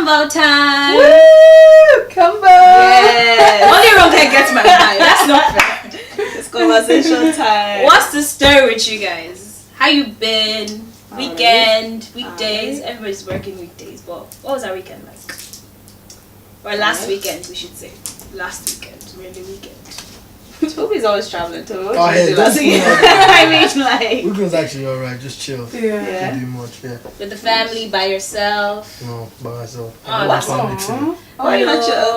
Convo time. Woo! Convo. Yes. Only wrong guy gets my time. That's not fair. It's conversation time. What's the story with you guys? How you been? Weekend, weekdays. Everybody's working weekdays, but what was our weekend like? Or last weekend, we should say. Last weekend, really weekend. Toby's always traveling too. Oh, yeah, that's I mean, like. Weekend's actually alright, just chill. Yeah. Don't do much, yeah. With the family, by yourself? No, by myself. Oh, That's that's what makes it. Why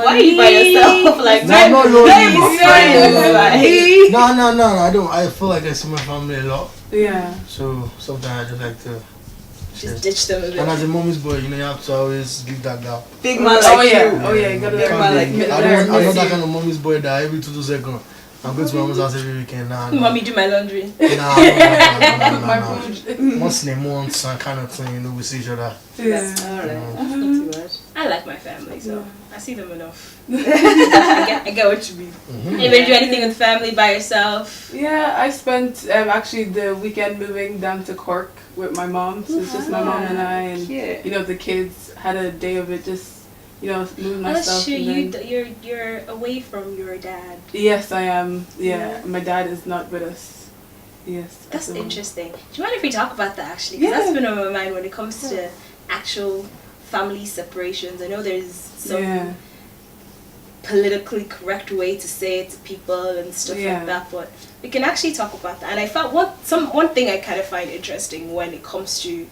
are you by yourself? Like, No, I'm not lonely. friends. No, I don't. I feel like I see my family a lot. Yeah. So sometimes I just like to Just ditch them a bit. And as a mommy's boy, you know, you have to always give that gap. Big man like you. Oh yeah, you gotta Big man like you. I'm not that kind of mommy's boy that every 2 seconds I'm going to my mom's house every weekend. Nah. Mommy do my laundry. Nah. Once in a month, kind of thing, you know, we see each other. Yeah. Alright. Not too much. I like my family, so I see them enough. I get what you mean. Anybody do anything with family by yourself? Yeah, I spent actually the weekend moving down to Cork with my mom. So it's just my mom and I, and you know the kids had a day of it, just moving my stuff. That's true. You're away from your dad. Yes, I am. Yeah, my dad is not with us. Yes. That's interesting. Do you mind if we talk about that actually? Because that's been on my mind when it comes to actual family separations. I know there's some politically correct way to say it to people and stuff like that, but we can actually talk about that. And I felt one thing I kind of find interesting when it comes to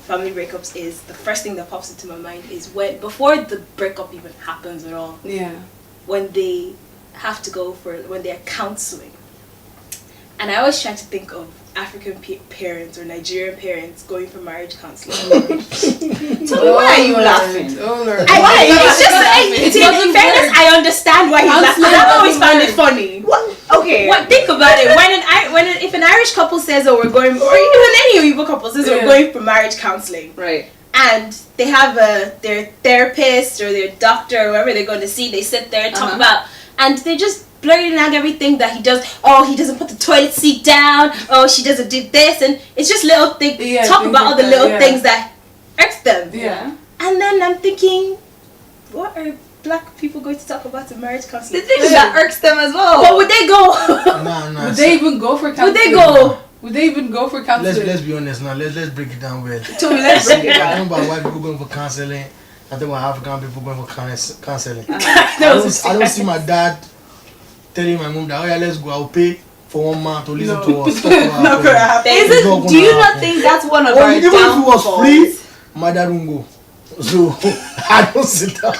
family breakups is the first thing that pops into my mind is before the breakup even happens at all. Yeah. When they have to go when they're counseling. And I always try to think of African parents or Nigerian parents going for marriage counseling. So why are you laughing? It's just in fairness, I understand why he's laughing. I've always found it funny. What? Okay. Think about it. If an Irish couple says, "Oh, we're going," or even any Igbo couple says, "We're going for marriage counseling," right? And they have their therapist or their doctor or whoever they're going to see. They sit there and talk about, and they just blurting out everything that he does. Oh, he doesn't put the toilet seat down. Oh, she doesn't do this, and it's just little things. Talk about all the little things that irks them. Yeah. And then I'm thinking, what are black people going to talk about in marriage counseling? The things that irks them as well. But would they go? No. Would they even go for counseling? Would they go? Would they even go for counseling? Let's be honest now. Let's break it down well. Let's break it down. I don't know about white people going for counseling. I think about African people going for counseling. I don't see my dad telling my mom that, oh yeah, let's go, I'll pay for 1 month to listen to us. Do you not think that's one of our even if it was downfalls? free, my dad won't go. So I don't sit down.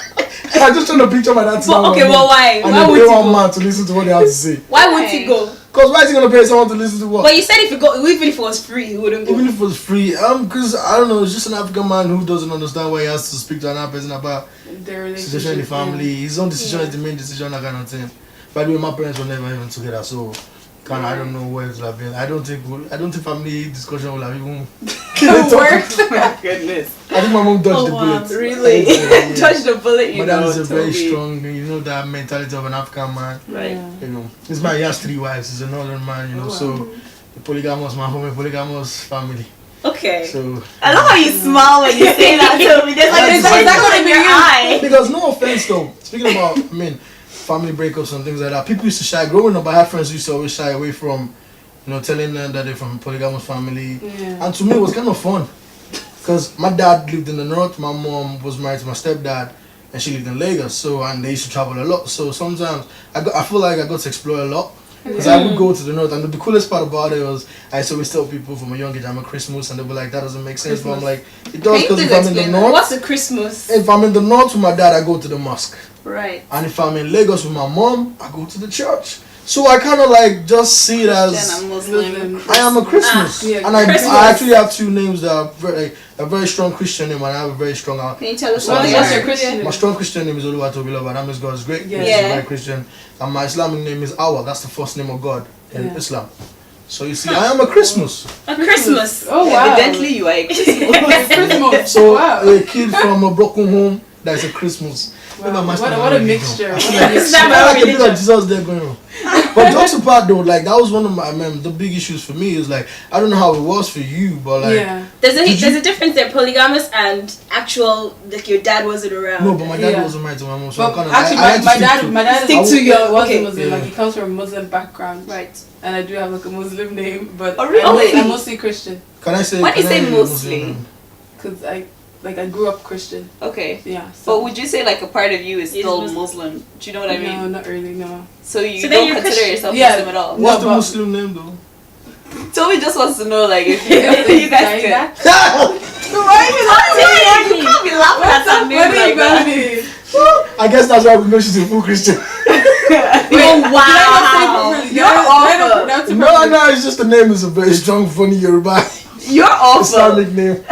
I'm just trying to picture my dad sitting okay, well, why? And Why would pay he 1 go? month to listen to what they have to say. Why would he go? Because why is he going to pay someone to listen to what? But you said even if it was free, he wouldn't go. Even if it was free, because I don't know, it's just an African man who doesn't understand why he has to speak to another person about their situation in the family. His own decision is the main decision, that kind of thing. By the way, my parents were never even together, so I don't know where it would have been. I don't think family discussion will have even worked. My goodness. I think my mom dodged the bullet. Really? Dodged the bullet, My dad is a very strong, that mentality of an African man. Right. This man, he has 3 wives. He's a northern man, so the polygamous man from a polygamous family. Okay. So I love how you smile when you say that to me. There's that going in your eye. Because no offense though. Speaking about, family breakups and things like that. People used to shy. Growing up, I had friends who used to always shy away from, telling them that they're from a polygamous family. Yeah. And to me, it was kind of fun. Because my dad lived in the north, my mom was married to my stepdad, and she lived in Lagos. And they used to travel a lot. So sometimes, I feel like I got to explore a lot. Because I would go to the north, and the coolest part about it was I used to always tell people from a young age I'm a Christmas, and they were like, that doesn't make sense. But I'm like, it does, because if I'm in the north, what's a Christmas? If I'm in the north with my dad, I go to the mosque. Right. And if I'm in Lagos with my mom, I go to the church. So I kind of just see it as I am a Christmas. And I actually have 2 names that are a very strong Christian name, and I have a very strong. Can you tell us what's your Christian name? My strong Christian name is Oluwatobiloba, that means God is great. Yeah. He's very Christian. And my Islamic name is Awa, that's the first name of God in Islam. So you see, I am a Christmas. A Christmas. Oh wow. Evidently you are a Christmas. So a kid from a broken home, that's a Christmas. Wow. What a mixture. It's like a bit of Jesus there going on. But jokes apart though, like that was one of my the big issues for me is like I don't know how it was for you, but like there's a difference there, polygamous and actual like your dad wasn't around. No, but my dad wasn't married to my mom, so but I'm kind of actually my dad stick to your wasn't Muslim, like he comes from a Muslim background, right? And I do have like a Muslim name, but really? I'm mostly Christian. Can I say? Why do you say mostly? Because I grew up Christian. Okay. Yeah. So. But would you say like a part of you is still Muslim? Do you know what I mean? No, not really. No. So you don't consider yourself Muslim at all? What's the Muslim name though? Toby just wants to know like if you guys can. Why are you laughing? You can't be laughing at that name like that. I guess that's why we know she's a full Christian. Oh wow! You're awful. No, it's just the name is a very strong, funny Yoruba. You're awful. Islamic name.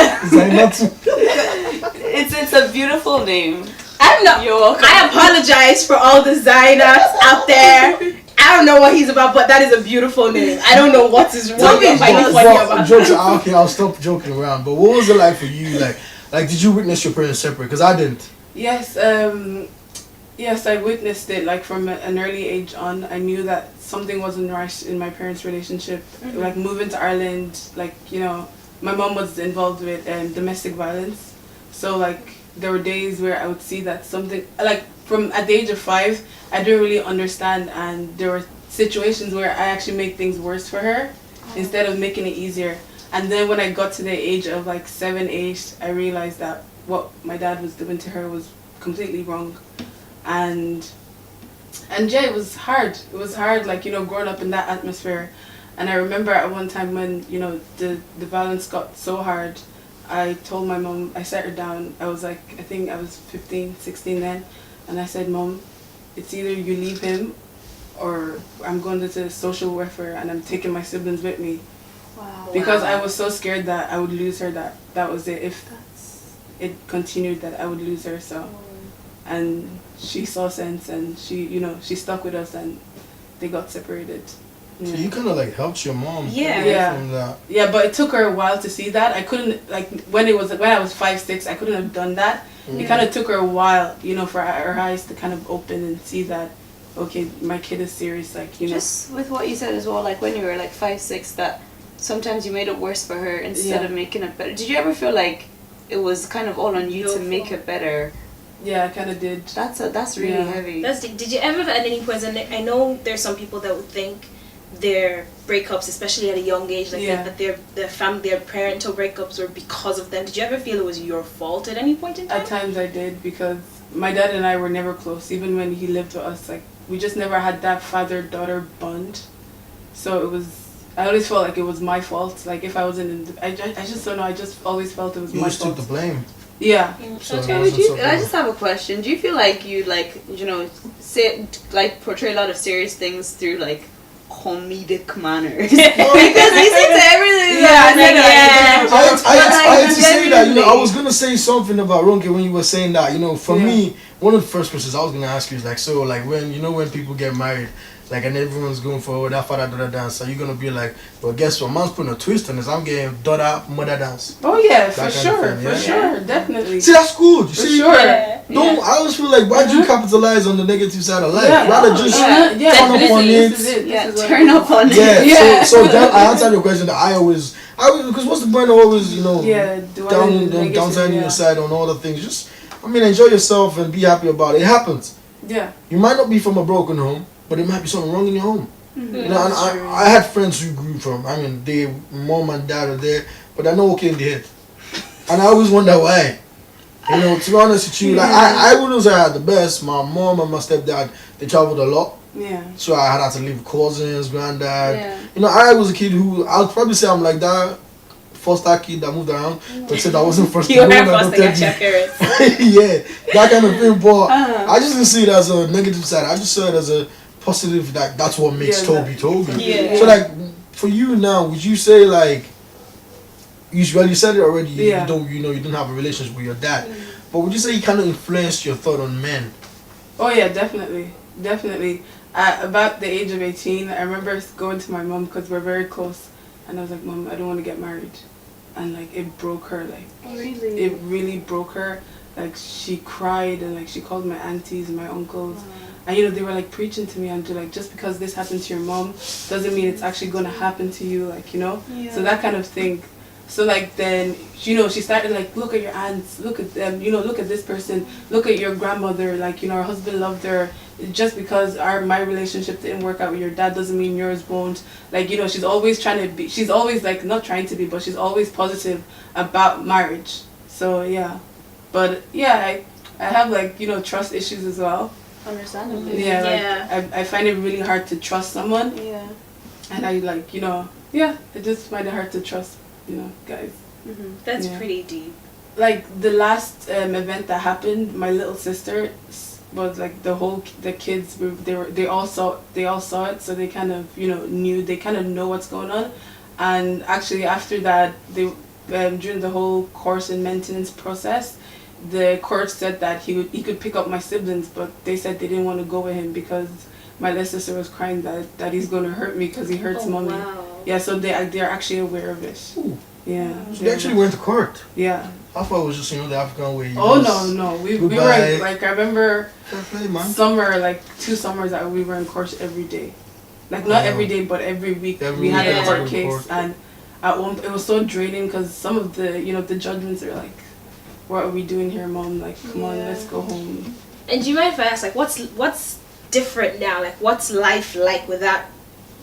It's a beautiful name. I'm not. You're welcome. I apologize for all the Zainats out there. I don't know what he's about, but that is a beautiful name. I don't know what is funny about. Jokes are okay. I'll stop joking around. But what was it like for you? Like, did you witness your parents separate? Because I didn't. Yes. Yes, I witnessed it. Like from an early age on, I knew that something wasn't right in my parents' relationship. Mm-hmm. Like moving to Ireland, like my mom was involved with domestic violence. So like there were days where I would see that something like from at the age of 5, I didn't really understand, and there were situations where I actually made things worse for her instead of making it easier. And then when I got to the age of like 7, 8, I realized that what my dad was doing to her was completely wrong. And yeah, it was hard. It was hard, like, growing up in that atmosphere. And I remember at one time when, the violence got so hard, I told my mom, I sat her down, I was like, I think I was 15, 16 then, and I said, Mom, it's either you leave him or I'm going to social welfare and I'm taking my siblings with me. Wow. Because I was so scared that I would lose her, that was it. If it continued, that I would lose her, so. And she saw sense and she stuck with us and they got separated. Yeah. So you kind of like helped your mom. Yeah. From that. Yeah, but it took her a while to see that. I couldn't, like, when I was 5, 6, I couldn't have done that. It kind of took her a while, for her eyes to kind of open and see that, okay, my kid is serious, like, Just with what you said as well, like when you were like 5, 6, that sometimes you made it worse for her instead of making it better. Did you ever feel like it was kind of all on you to make it better? Yeah, I kind of did. That's really heavy. Did you ever at any point, and I know there's some people that would think their breakups, especially at a young age, like that their parental breakups were because of them. Did you ever feel it was your fault at any point in time? At times I did, because my dad and I were never close. Even when he lived with us, like, we just never had that father-daughter bond. So I always felt like it was my fault. Like if I wasn't I just don't know, I just always felt it was my fault. You just took the blame. Yeah. So okay, I just have a question. Do you feel like you portray a lot of serious things through like comedic manners? Because you say to everything. I had to say that. I was gonna say something about Ronke when you were saying that. For me, one of the first questions I was gonna ask you is like, so like when when people get married, like, and everyone's going for that father-daughter dance, so you're gonna be like, well, guess what? Man's putting a twist on this. I'm getting daughter-mother dance. Oh yeah, for sure, definitely. See, that's good. For sure. I always feel like, why'd you capitalize on the negative side of life? Rather just turn up on it. Turn up on it. So that I answered your question. That I always because what's the point of always downside your side on all the things? Just enjoy yourself and be happy about it. It happens. Yeah. You might not be from a broken home, but there might be something wrong in your home. Mm-hmm. And I had friends who grew from, their mom and dad are there, but they're not okay in the head. And I always wonder why. To be honest with you, like, I wouldn't say I had the best. My mom and my stepdad, they traveled a lot. Yeah. So I had to live with cousins, granddad. Yeah. I was a kid who, I'll probably say I'm like that foster kid that moved around, but said I wasn't first. You were foster at your parents. Yeah, that kind of thing. But I just didn't see it as a negative side. I just saw it as a positive, that's what makes Toby. Yeah. So like for you now, would you say like you said it already, you didn't have a relationship with your dad. But would you say he kind of influenced your thought on men? Oh yeah, definitely. At about the age of 18, I remember going to my mom because we're very close, and I was like, Mom, I don't want to get married. And like it broke her, like it really broke her. Like she cried and like she called my aunties and my uncles. and you know, they were like preaching to me, and they're like, just because this happened to your mom doesn't mean it's actually gonna happen to you, like, you know. So that kind of thing. So like then, you know, she started like, look at your aunts, look at them, you know, look at this person, look at your grandmother, like, you know, her husband loved her. Just because my relationship didn't work out with your dad doesn't mean yours won't. Like, you know, she's always like, not trying to be, but she's always positive about marriage. So yeah, but yeah, I have like, you know, trust issues as well. Understandably. Yeah, like I find it really hard to trust someone. Yeah. And I like, you know, yeah, I just find it hard to trust, you know, guys. That's pretty deep. Like the last event that happened, my little sister was like the kids they all saw it, so they kind of, you know, they kind of know what's going on. And actually after that, they during the whole course and maintenance process, the court said that he could pick up my siblings, but they said they didn't want to go with him because my little sister was crying that he's going to hurt me because he hurts mommy. Wow. Yeah, so they're actually aware of it. Ooh. Yeah. So they actually went to court. Yeah. I thought it was just, you know, the African way. No. We were like, I remember summer, like 2 summers that we were in court every day. Like not every day, but every week we had a court case, and at one it was so draining because some of the, you know, the judgments are like, what are we doing here, mom? Like, come on, let's go home. And do you mind if I ask, like, what's different now? Like, what's life like without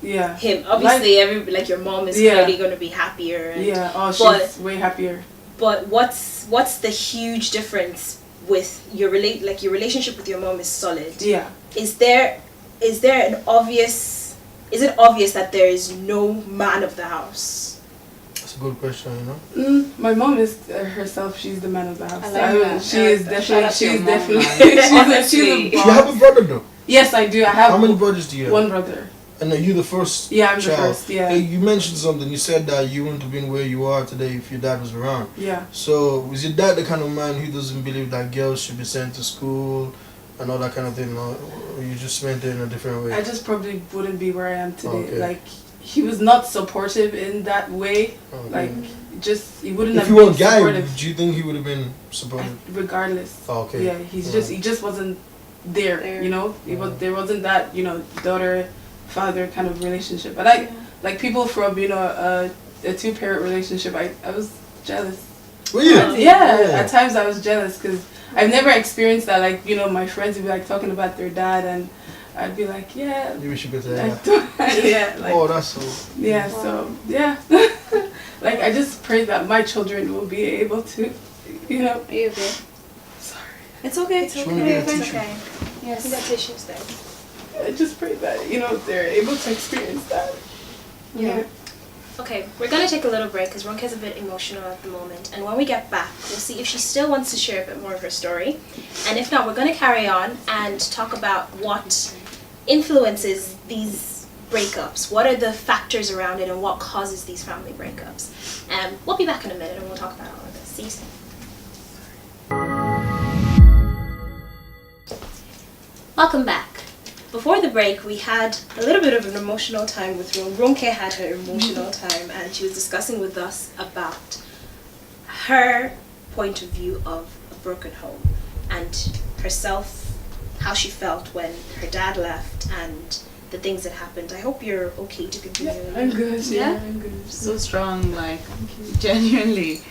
him? Obviously, like your mom is clearly going to be happier. And, she's way happier. But what's the huge difference with your relationship with your mom is solid? Yeah. Is it obvious that there is no man of the house? That's a good question, you know. My mom is herself. She's the man of the house. I like that. She is definitely. She's Do you have a brother though? Yes, I do. I have. How many brothers do you have? One brother. And are you the first? Yeah, I'm child? the first. Yeah. Hey, you mentioned something. You said that you wouldn't have been where you are today if your dad was around. Yeah. So was your dad the kind of man who doesn't believe that girls should be sent to school and all that kind of thing, or you just meant it in a different way? I just probably wouldn't be where I am today. Okay. Like, he was not supportive in that way. Okay. Like, he wouldn't if have you been were a guy, supportive. do you think he would have been supportive? Regardless. Oh, okay. Yeah, he just wasn't there. You know, there wasn't that, you know, daughter-father kind of relationship. But like people from, you know, a 2-parent relationship, I was jealous. Were you? Yeah, at times I was jealous because I've never experienced that. Like, you know, my friends would be like talking about their dad, and I'd be like, yeah. You wish you could say that. Yeah. Like, oh, that's so. Yeah. Wow. So yeah. Like, I just pray that my children will be able to, you know. Are you okay? Sorry. It's okay. It's okay. It's okay. Yes. We got tissues there. I just pray that, you know, they're able to experience that. Yeah. Okay, we're going to take a little break because Ronke's a bit emotional at the moment. And when we get back, we'll see if she still wants to share a bit more of her story. And if not, we're going to carry on and talk about what influences these breakups. What are the factors around it and what causes these family breakups? We'll be back in a minute and we'll talk about all of this. See you soon. Welcome back. Before the break, we had a little bit of an emotional time with Ronke had her emotional time, and she was discussing with us about her point of view of a broken home and herself, how she felt when her dad left and the things that happened. I hope you're okay to continue. Yeah, I'm good. Yeah, I'm good. So strong, like, genuinely.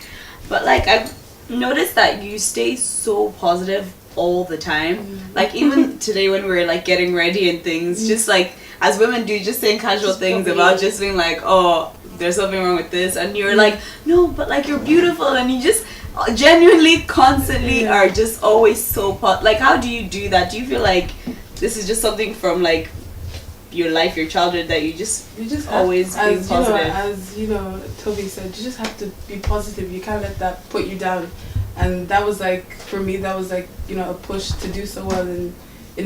But like, I've noticed that you stay so positive all the time. Like, even today when we were like getting ready and things, just like as women do, just saying casual things about just being like, oh, there's something wrong with this, and you're like, no, but like, you're beautiful, and you just genuinely constantly are just always so like, how do you do that? Do you feel like this is just something from like your life, your childhood, that you just always be positive? You know, as you know, Toby said, you just have to be positive. You can't let that put you down. And that was like, for me, that was like, you know, a push to do so well in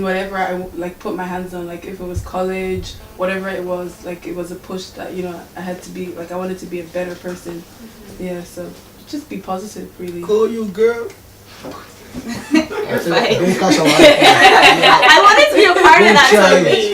whatever I like put my hands on. Like, if it was college, whatever it was, like, it was a push that, you know, I had to be, like, I wanted to be a better person. Yeah, so just be positive, really. Call you, girl. You're fine. Don't catch a lot. I wanted to be a part of that.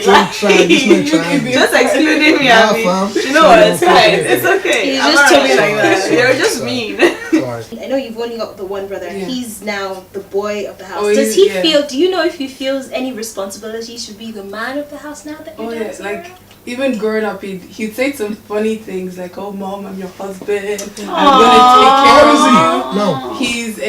Don't try. This man trying. Just excluding me, Abby. You know what? It's fine. It's okay. You I'm just not told me like like that. You're just mean. Sorry. I know you've only got the one brother. Yeah. He's now the boy of the house. Oh, Does he yeah. feel? Do you know if he feels any responsibility to be the man of the house now that your Oh yeah, dad's like around? even growing up, he'd say some funny things like, "Oh mom, I'm your husband. I'm How gonna old is take he? care of you." No.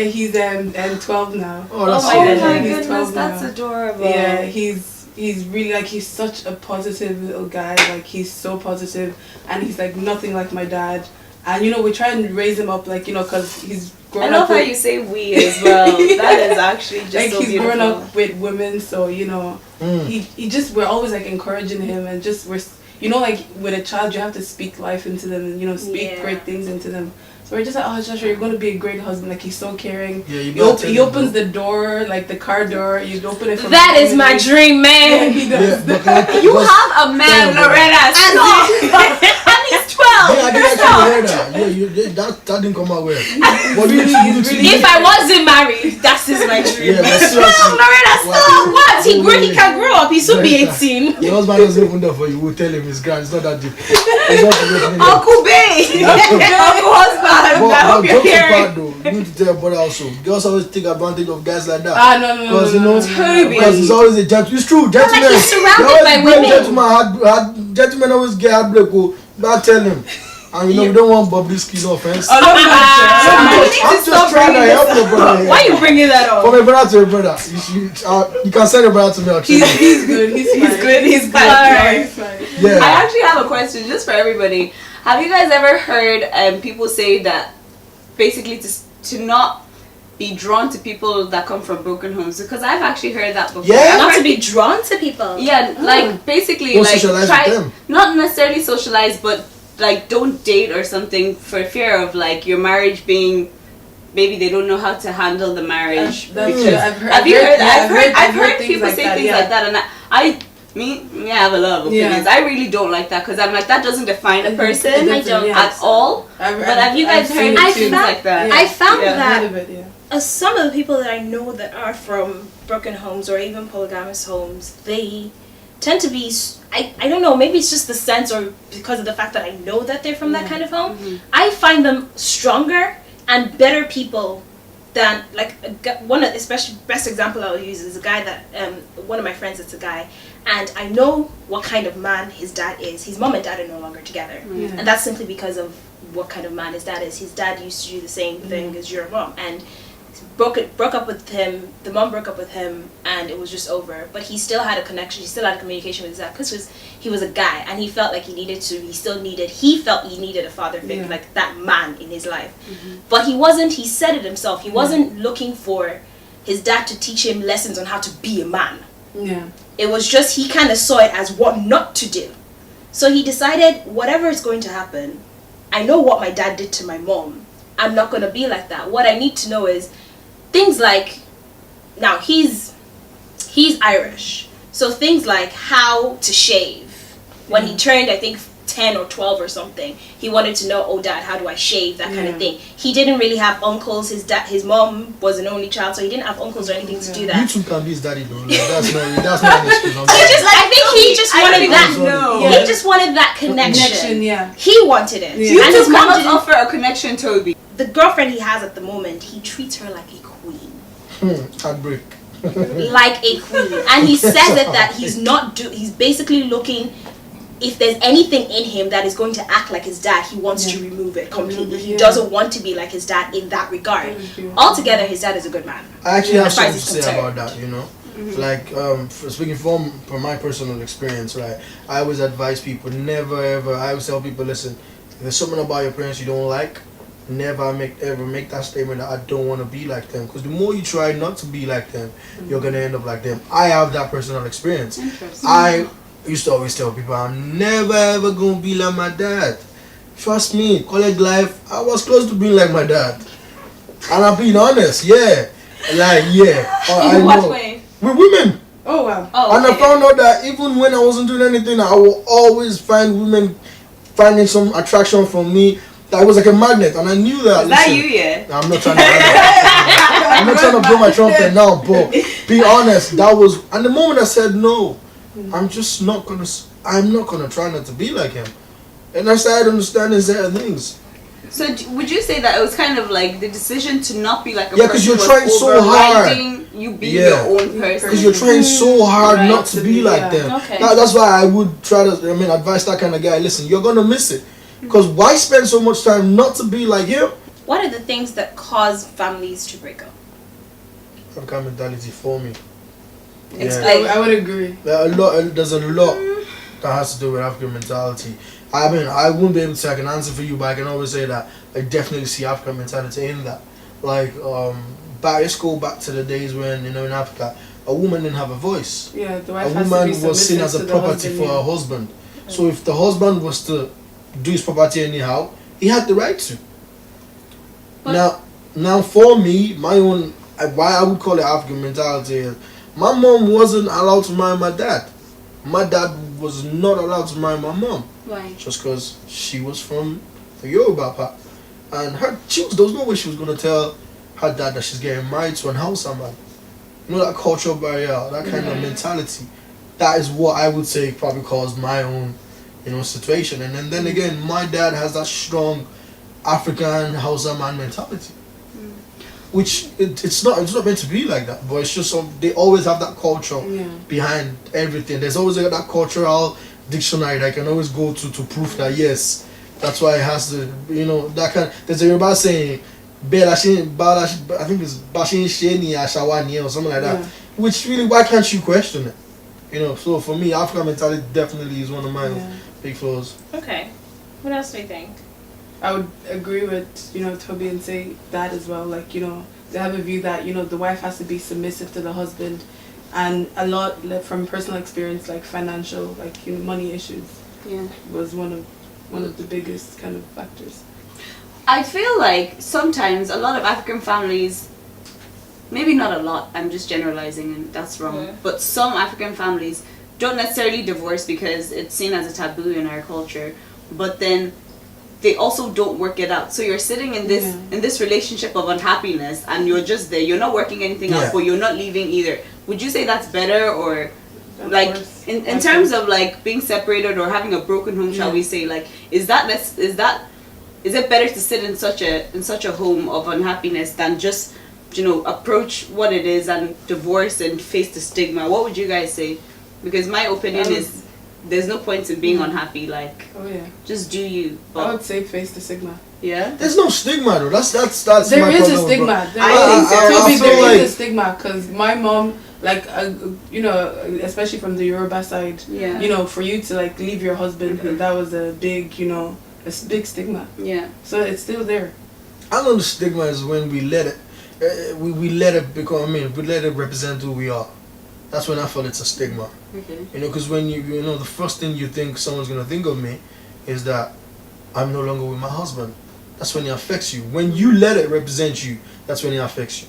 He's 12 now. Oh, that's Oh so my good. He's goodness, 12 that's now. adorable. Yeah, he's really like he's such a positive little guy. Like he's so positive, and he's like nothing like my dad. And you know we try and raise him up like because he's I growing love up. how with- you say we as well. That is actually just like so he's beautiful. growing up with women, so you know Mm. he just we're always like encouraging him and just we're you know like with a child you have to speak life into them and you know speak Yeah. great things into them. So we're just like, oh Joshua, you're going to be a great husband. Like he's so caring. Yeah, you He, gotta tell he him, opens bro. the door, like the car door. You open it. From That is my dream, Yeah, man. he Yeah, does. but can I- You just- have a man, Tell him, Loretta. Stop. And he's 12. Yeah, I didn't actually hear that. Yeah, that didn't come out well. But you need to If I wasn't married, that is my dream. Yeah, but seriously. Loretta, stop. What? He Wait. can grow up. He should be Loretta, 18. Your husband doesn't even there for you. We'll tell him it's grand. It's not that deep. It's not that Uncle Bay. Uncle husband. I hope you're jokes hearing. apart though, you need to tell your brother also. Girls always take advantage of guys like that. Ah no. Because you know, Toby. because it's always a gentleman. It's true, gentlemen. he's surrounded they always by bring women. Gentlemen always get heartbreak. Oh, but tell him. And you know, we don't want Bobrisky, no offense. Oh, no, I'm need to just stop trying to bringing help your brother. Why are you bringing that up? From a brother to a brother. You can send your brother to me actually. he's good. He's fine. He's fine. Yeah, he's fine. Yeah. I actually have a question just for everybody. Have you guys ever heard people say that basically to not be drawn to people that come from broken homes? Because I've actually heard that before. Yeah? I've Not heard to be drawn to people. Yeah, like basically Don't like socialize try with them. not necessarily socialize, but like don't date or something for fear of like your marriage being maybe they don't know how to handle the marriage. That's Because- true. I've heard. Have you heard? yeah, I've heard things people say things like that, and I have a lot of opinions. Yeah. I really don't like that because I'm like that doesn't define a It person doesn't, I don't at all. But have you guys heard I things found- like that? Yeah. I found Yeah. that Heard of it, yeah. some of the people that I know that are from broken homes or even polygamous homes, they tend to be, I don't know, maybe it's just the sense or because of the fact that I know that they're from that kind of home. I find them stronger and better people than, like, one of, especially, best example I'll use is a guy that, one of my friends that's a guy, and I know what kind of man his dad is. His mom and dad are no longer together. Yeah. And that's simply because of what kind of man his dad is. His dad used to do the same thing as your mom, and broke up with him. The mom broke up with him, and it was just over. But he still had a connection. He still had a communication with his dad because he was a guy, and he felt like he needed to. He felt he needed a father figure, Yeah. like that man in his life. But he wasn't. He said it himself. He wasn't looking for his dad to teach him lessons on how to be a man. Yeah. It was just he kind of saw it as what not to do. So he decided, whatever is going to happen, I know what my dad did to my mom. I'm not going to be like that. What I need to know is things like, now he's Irish. So things like how to shave. When he turned, I think, 10 or 12 or something, he wanted to know, oh dad, how do I shave, that kind of thing. He didn't really have uncles. His mom was an only child, so he didn't have uncles or anything to do You that. two can be his daddy though. Like, that's not an excuse. I think he just I wanted don't that. even know. Yeah. He just wanted that connection. Connection, yeah. He wanted it. Yeah. You And two his mom cannot didn't. offer a connection, Toby. The girlfriend he has at the moment, he treats her like a queen. Heartbreak. Like a queen. And he says that he's basically looking, if there's anything in him that is going to act like his dad, he wants to remove it completely. He doesn't want to be like his dad in that regard. Altogether, his dad is a good man. I actually have As far something as to he's say concerned. about that, you know. Like, speaking from my personal experience, right, I always advise people, never ever, I always tell people, listen, if there's something about your parents you don't like, never ever make that statement that I don't want to be like them. Because the more you try not to be like them, you're going to end up like them. I have that personal experience. Interesting. I used to always tell people, I'm never ever going to be like my dad. Trust me, college life, I was close to being like my dad. And I'm being honest, yeah. Like, yeah. I In what know. way? With women. Oh wow. Oh, And I okay. found out that even when I wasn't doing anything, I will always find women finding some attraction from me. That was like a magnet, and I knew that. Is that listen, you, yeah? I'm not trying to. I'm not trying to blow my trumpet now, but be honest, that was. And the moment I said no, I'm just not gonna. I'm not gonna try not to be like him, and I started understanding certain things. So would you say that it was kind of like the decision to not be like a Yeah, person because you're was trying so hard. overriding you being Yeah. your own person? Because you're trying so hard Right. not to be like them. Okay. That's why I would try to, advise that kind of guy, listen, you're going to miss it. Because why spend so much time not to be like him? What are the things that cause families to break up? African mentality for me. Yeah. Explain. I would agree. There's a lot that has to do with African mentality. I wouldn't be able to say I can answer for you, but I can always say that I definitely see African mentality in that. Like, let's go back to the days when, in Africa, a woman didn't have a voice. Yeah, the A wife has to woman be was seen submissive as a to the property husband, for her husband. So if the husband was to do his property anyhow, he had the right to. But Now for me, my own, why I would call it African mentality is, my mom wasn't allowed to marry my dad. My dad was not allowed to marry my mom. Why? Just because she was from the Yoruba part. And there was no way she was going to tell her dad that she's getting married to an Hausa man. You know, that cultural barrier, that kind of mentality. That is what I would say probably caused my own, situation. And then again, my dad has that strong African Hausa man mentality. Which it's not meant to be like that, but it's just they always have that culture behind everything. There's always that cultural dictionary that I can always go to prove that yes, that's why it has to, that kind. There's a Yoruba saying, I think it's Bashin Sheni Ashawani or something like that. Which really, why can't you question it? So for me, African mentality definitely is one of my big flaws. Okay. What else do you think? I would agree with, Toby and say that as well. Like, they have a view that, the wife has to be submissive to the husband. And a lot from personal experience, like financial, like, money issues was one of the biggest kind of factors. I feel like sometimes a lot of African families, maybe not a lot, I'm just generalizing and that's wrong, but some African families don't necessarily divorce because it's seen as a taboo in our culture, but then they also don't work it out. So you're sitting in this relationship of unhappiness and you're just there. You're not working anything out, but you're not leaving either. Would you say that's better, or That's like worse. in terms of like being separated or having a broken home, shall we say, like is it better to sit in such a home of unhappiness than just approach what it is and divorce and face the stigma? What would you guys say? Because my opinion is there's no point in being unhappy. Like, just do you. But I would say face the stigma. Yeah. There's no stigma though. That's There my is a problem, stigma. bro. There I is a stigma because my mom, like, especially from the Yoruba side, for you to like leave your husband, that was a big, a big stigma. Yeah. So it's still there. I know the stigma is when we let it, we let it become. We let it represent who we are. That's when I feel it's a stigma. Okay. Because when the first thing you think someone's gonna think of me is that I'm no longer with my husband. That's when it affects you. When you let it represent you, that's when it affects you.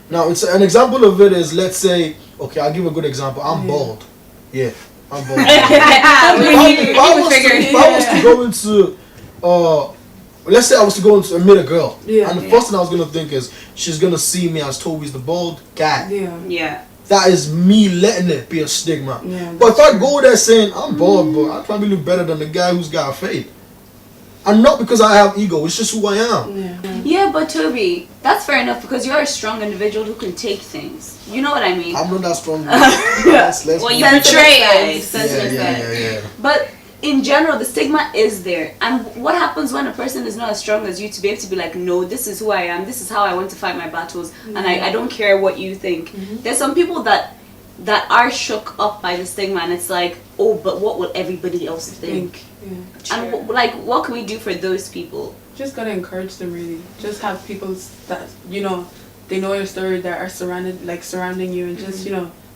Now, it's an example of it is, let's say, okay, I'll give a good example. I'm bald. Yeah, I'm bald. If I was to go into, let's say I was to go into meet a girl, and the first thing I was gonna think is she's gonna see me as Toby's the bald guy. Yeah. That is me letting it be a stigma. Yeah, but if I go there saying I'm bald, but I probably look better than the guy who's got a fade. And not because I have ego, it's just who I am. Yeah, but Toby, that's fair enough because you're a strong individual who can take things. You know what I mean? I'm not that strong. Well, you portray it. Yeah. But in general, the stigma is there. And what happens when a person is not as strong as you to be able to be like, no, this is who I am, this is how I want to fight my battles, and I don't care what you think. There's some people that are shook up by the stigma, and it's like, oh, but what will everybody else think? And like, what can we do for those people? Just gotta encourage them, really. Just have people that they know your story, that are surrounding you, and just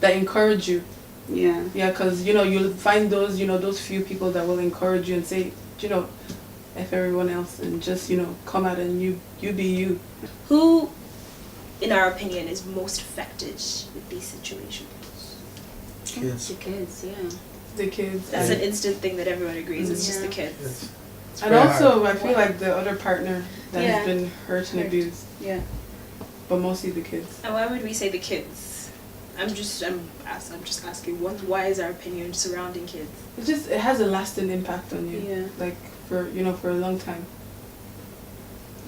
that encourage you. Yeah, because you'll find those those few people that will encourage you and say F everyone else, and just come out and you be you. Who, in our opinion, is most affected with these situations? Kids. The kids, yeah. The kids. That's an instant thing that everyone agrees. It's just the kids. And also, I feel like the other partner that has been hurt and abused. Yeah. But mostly the kids. And why would we say the kids? I'm just asking. Why is our opinion surrounding kids? It has a lasting impact on you. Yeah. Like for a long time.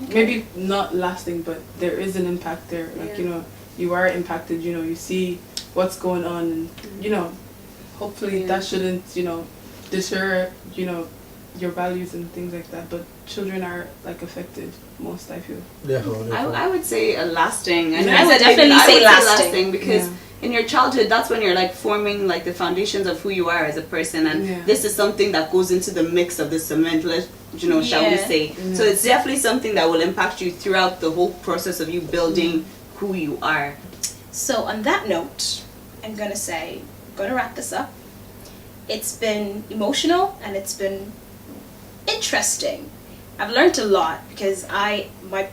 maybe not lasting, but there is an impact there. Like, you know, you are impacted, you know, you see what's going on, and, you know, hopefully that shouldn't, you know, deter, you know, your values and things like that. But children are, like, affected most, I feel. Definitely. I would say a lasting. And I would definitely say lasting. because in your childhood, that's when you're like forming like the foundations of who you are as a person, and this is something that goes into the mix of the cement, you know, shall we say. So it's definitely something that will impact you throughout the whole process of you building who you are. So on that note, I'm going to wrap this up. It's been emotional and it's been interesting. I've learned a lot because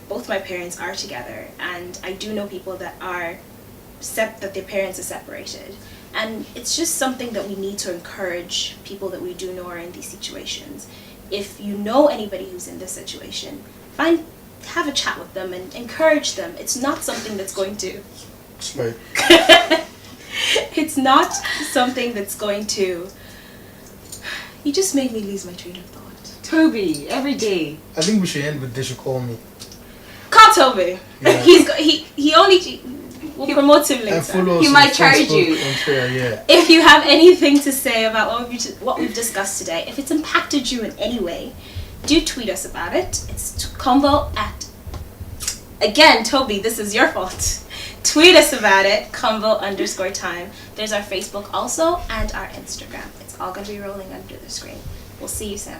both my parents are together, and I do know people that that their parents are separated, and it's just something that we need to encourage people that we do know are in these situations. If you know anybody who's in this situation, have a chat with them and encourage them. It's not something that's going to Right. it's not something that's going to. You just made me lose my train of thought. Toby, every day. I think we should end with they should call me. Call Toby. Yeah. He only. We'll promote him later. And follow us He on might charge Facebook, you. on Twitter, yeah. If you have anything to say about what we've discussed today, if it's impacted you in any way, do tweet us about it. It's Convo at. Again, Toby, this is your fault. Tweet us about it, Convo_time. There's our Facebook also, and our Instagram. It's all going to be rolling under the screen. We'll see you soon.